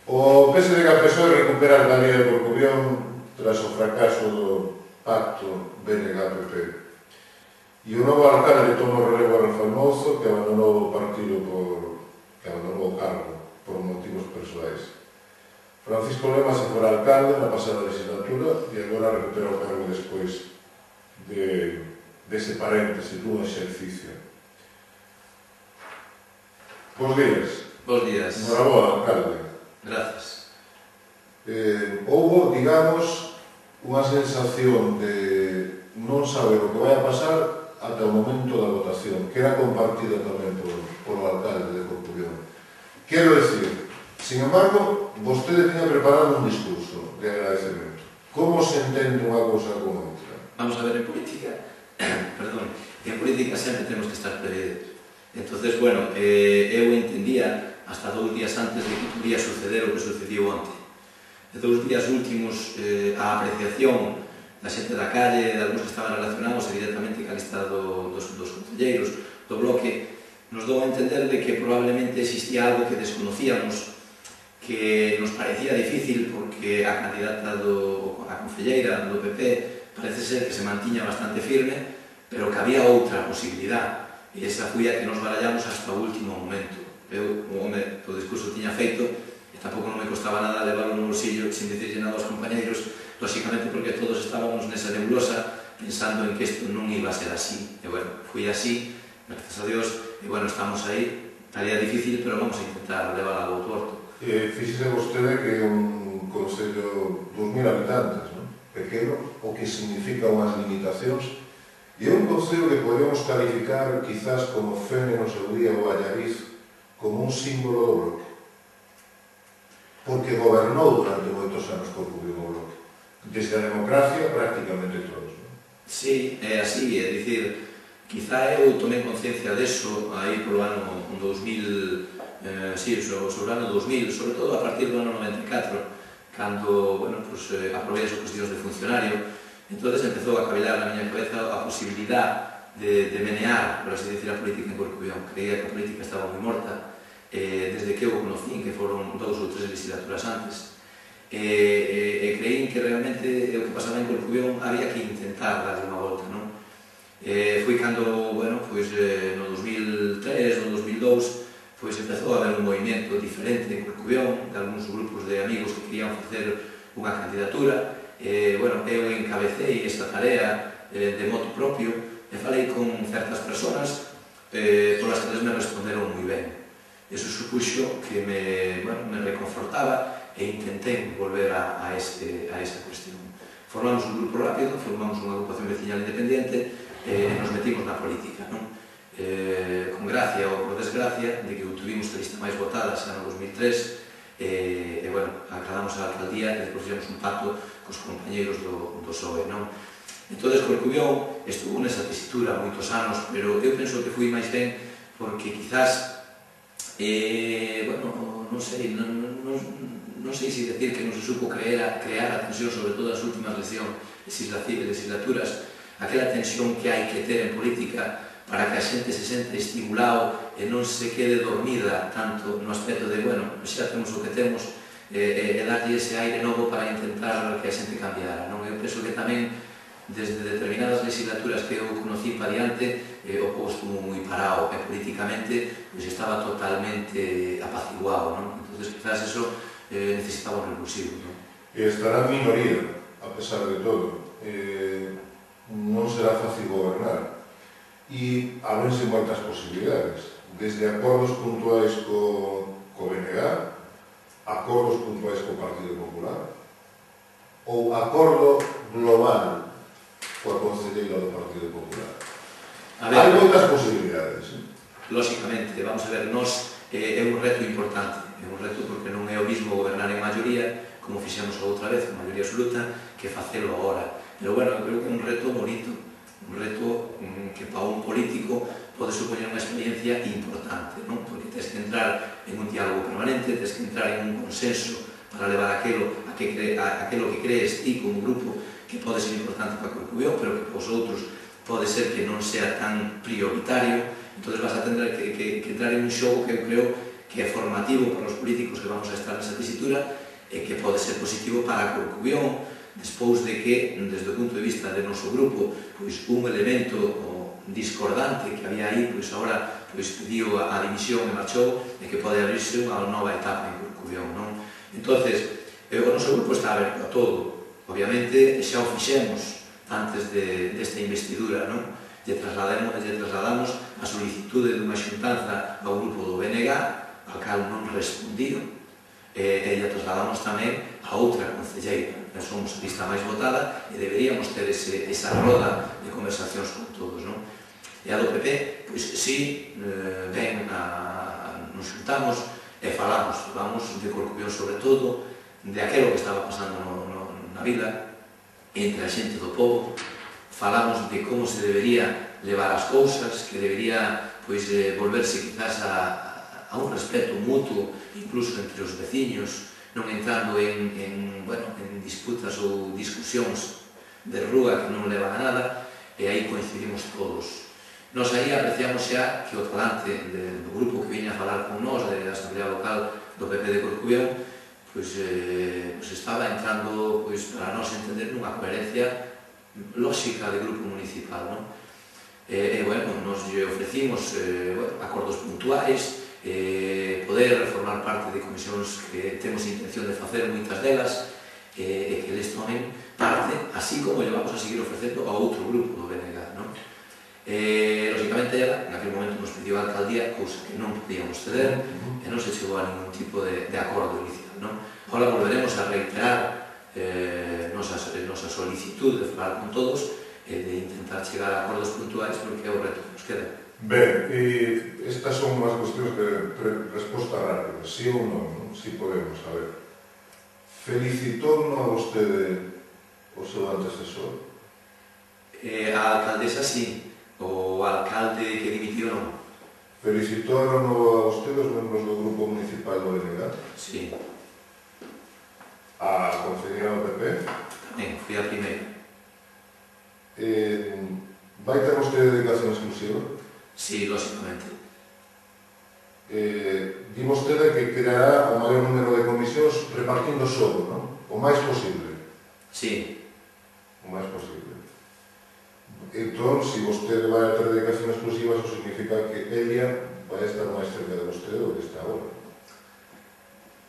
O PSD da PSOE recupera a alcaldía de Corcubión tras o fracaso do pacto BNG-PP. E o novo alcalde toma o relevo a Rafael Mouzo, que abandonou o partido que abandonou o cargo por motivos persoais. Francisco Lema se fora alcalde na pasada legislatura e agora recupera o cargo despois dese paréntese dun exercicio. Bos días. Bos días. Enhoraboa, alcalde. Gracias. Houbo, digamos, unha sensación de non saber o que vai a pasar ata o momento da votación, que era compartida tamén polo alcalde de Corcubión. Quero decir, sin embargo, vostede tiña preparado un discurso de agradecemento. Como se entende unha cousa con outra? Vamos a ver, en política, perdón, en política sempre temos que estar previdos. Entonces, bueno, eu entendía hasta 2 días antes de que podía suceder o que sucediu onte. De 2 días últimos, a apreciación da xente da calle, de algúns que estaban relacionados directamente ca lista dos concelleiros do bloque, nos dou a entender de que probablemente existía algo que desconocíamos, que nos parecía difícil porque a candidata a concelleira do PP parece ser que se mantiña bastante firme, pero que había outra posibilidad, e esa foi a que nos barallamos hasta o último momento. Eu, o discurso tiña feito, e tampouco non me costaba nada levarlo no bolsillo sin dicirlle nada aos compañeiros, lóxicamente porque todos estábamos nesa nebulosa pensando en que isto non iba a ser así. E bueno, foi así, gracias a Dios, e bueno, estamos aí, tarea difícil, pero vamos a intentar levar a bo tuerto. Fíxese vostede que é un concello 2.000 habitantes, non? Pequeno, o que significa unhas limitacións, e é un concello que podemos calificar quizás como Fene no seu día ou Allariz, como un símbolo do bloque, porque gobernou durante moitos anos Corcubión o bloque, desde a democracia prácticamente todos, non? Sí, é así, é dicir, quizá eu tomei conciencia deso aí polo ano 2000, sobre o ano 2000, sobre todo a partir do ano 94, cando, bueno, aprobei as cuestións de funcionario, entonces empezou a cavilar na miña cabeza a posibilidad de menear, por así decir, a política en Corcubión. Creía que a política estaba moi morta desde que eu conocín, que foron 2 ou 3 legislaturas antes, e creín que realmente o que pasaba en Corcubión había que intentar darle unha volta, non? Foi cando, bueno, pois no 2003, no 2002, pois empezou a haber un movimento diferente en Corcubión, de algúns grupos de amigos que querían facer unha candidatura. Bueno, eu encabecei esta tarea de moto propio, e falei con certas persoas polas que me responderon moi ben. Iso supuxo que me reconfortaba e intentei volver a esa cuestión. Formamos un grupo rápido, formamos unha agrupación veciñal independiente e nos metimos na política, non? Con gracia ou por desgracia de que obtuvimos a lista máis votada xa no 2003 e, bueno, acladamos a alcaldía e depois fixemos un pacto cos compañeiros do PSOE, non? Entón, Corcubión estuvo nesa tesitura moitos anos, pero eu penso que fui máis ben porque quizás, bueno, non sei se decir que non se supo crear a tensión, sobre todo as últimas legislaturas, aquela tensión que hai que ter en política para que a xente se sente estimulado e non se quede dormida tanto no aspecto de, bueno, xa temos o que temos, e darlle ese aire novo para intentar que a xente cambiara, non? Eu penso que tamén desde determinadas legislaturas que eu conocí para diante, o povo estuvo moi parado e políticamente estaba totalmente apaciguado, non? Entón, quizás eso necesitaba un revulsivo, non? Estará en minoría, a pesar de todo. Non será fácil gobernar. E abrense moitas posibilidades, desde acordos puntuais co BNG, acordos puntuais co Partido Popular, ou acordo global coa concelleira do Partido Popular. Hai moitas posibilidades. Lóxicamente, vamos a ver, é un reto importante, é un reto porque non é o mismo gobernar en maioría, como fixemos a outra vez, en maioría absoluta, que facelo agora. Pero, bueno, creo que é un reto bonito, un reto que para un político pode supoñer unha experiencia importante, non? Porque tens que entrar en un diálogo permanente, tens que entrar en un consenso para levar aquelo que crees ti como grupo que pode ser importante para Corcubión, pero que para os outros pode ser que non sea tan prioritario. Entón vas a tener que entrar en un xogo que eu creo que que é formativo para os políticos que vamos a estar nesa tesitura e que pode ser positivo para a Corcubión, despois de que, desde o punto de vista do noso grupo, un elemento discordante que había aí, agora pediu a dimisión e marchou, e que pode abrirse unha nova etapa en Corcubión. Entonces, o noso grupo está aberto a todo. Obviamente, xa o fixemos antes desta investidura, lle trasladamos a solicitude dunha xuntanza ao grupo do BNG, ao cal non respondido, e lle trasladamos tamén a outra concelleira. Somos a lista máis votada e deberíamos ter esa roda de conversacións con todos. E a do PP, pois sí, nos juntamos e falamos de Corcubión sobre todo, de aquilo que estaba pasando na vila, entre a xente do povo, falamos de como se debería levar as cousas, que debería volverse quizás a un respeto mutuo, incluso entre os veciños, non entrando en disputas ou discusións de rúa que non levan a nada, e aí coincidimos todos. Nos aí apreciamos xa que o talante do grupo que viña a falar con nós, da Asamblea Local do PP de Corcubión, estaba entrando, para nós entender, nunha coherencia lógica de grupo municipal. E, nos ofrecimos acordos puntuais, poder formar parte de comisións que temos intención de facer, moitas delas, e que eles tomen parte, así como lle vamos a seguir ofrecendo a outro grupo do BNG. Lógicamente, ela, naquele momento, nos pediu a alcaldía, cousa que non podíamos ceder, e non se chegou a ningún tipo de acordo inicial. Ahora volveremos a reiterar nosa solicitud de falar con todos e de intentar chegar a acordos puntuais, porque é o reto que nos queda. Ben, estas son unhas cuestións de resposta rápida, sí ou non, si podemos, a ver. Felicitou a vostede o seu antecesor? A alcaldesa sí, o alcalde que dimitiu non. Felicitaron a vostede os membros do grupo municipal do BNG? Sí. A concelleira do PP? Tamén, fui a primeira. Vai ter vostede dedicación exclusiva? Sí, lógicamente. Di vostede que creará o maior número de comisións repartindo xogo, non? O máis posible. Sí. O máis posible. Entón, se vostede vai ter dedicación exclusiva, eso significa que Elia vai estar máis cerca de vostede do que está agora.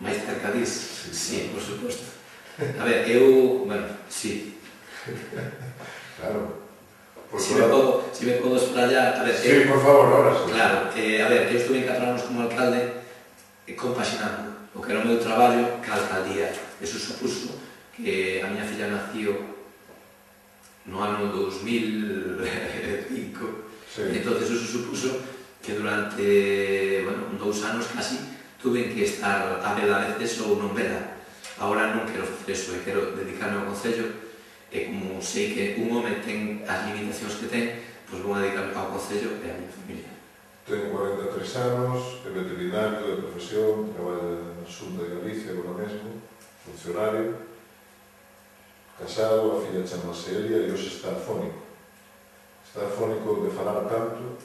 Máis cerca dis? Sí, por suposto. A ver, eu, sí. Claro. Si me podo esprallar, a ver... Sí, por favor, ahora sí. Claro, a ver, eu estuve 4 anos como alcalde compaxinando o que era o meu traballo ca alcaldía. Eso supuso que a miña filla nació no ano 2005, entonces eso supuso que durante 2 anos casi tuve que estar a vela a veces ou non vela. Agora non quero facer eso, quero dedicarme ao Concello, e como sei que un home ten as limitacións que ten, pois vou a dedicarme ao Concello e a miña familia. Ten 43 anos, é veterinario de profesión, traballa na Xunta de Galicia agora mesmo, funcionario, casado, a filla chamase Elia e hoxe está afónico. Está afónico de falar tanto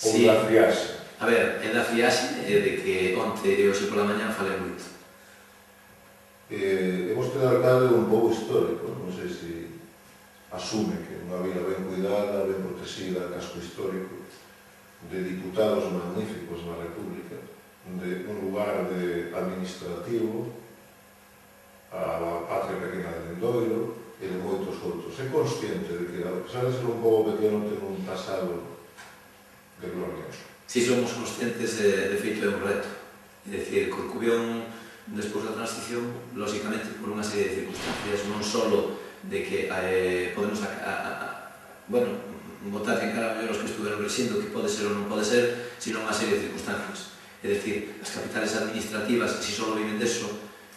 ou da friaxe? A ver, é da friaxe de que onte e hoxe pola mañá falei moito. É vostede alcalde dun pobo histórico, non sei se asume que unha vila ben cuidada, ben protegida, casco histórico, de diputados magníficos na República, de un lugar administrativo, a patria pequena de Lendoiro e de moitos outros. É consciente de que, a pesar de ser un pobo pequeno, ten un pasado de gloria. Si somos conscientes, de feito é un reto. É dicir, Corcubión, despois da transición, lógicamente, por unha serie de circunstancias, non só de que podemos botar en cara mellor os que estuveron resindo, que pode ser ou non pode ser, sino unha serie de circunstancias. É dicir, as capitales administrativas, se só viven deso,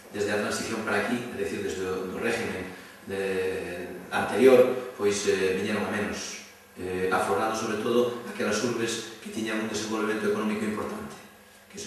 desde a transición para aquí, é dicir, desde o régimen anterior, pois viñeron a menos, aflorando sobre todo aquelas urbes que tiñan un desenvolvemento económico importante, que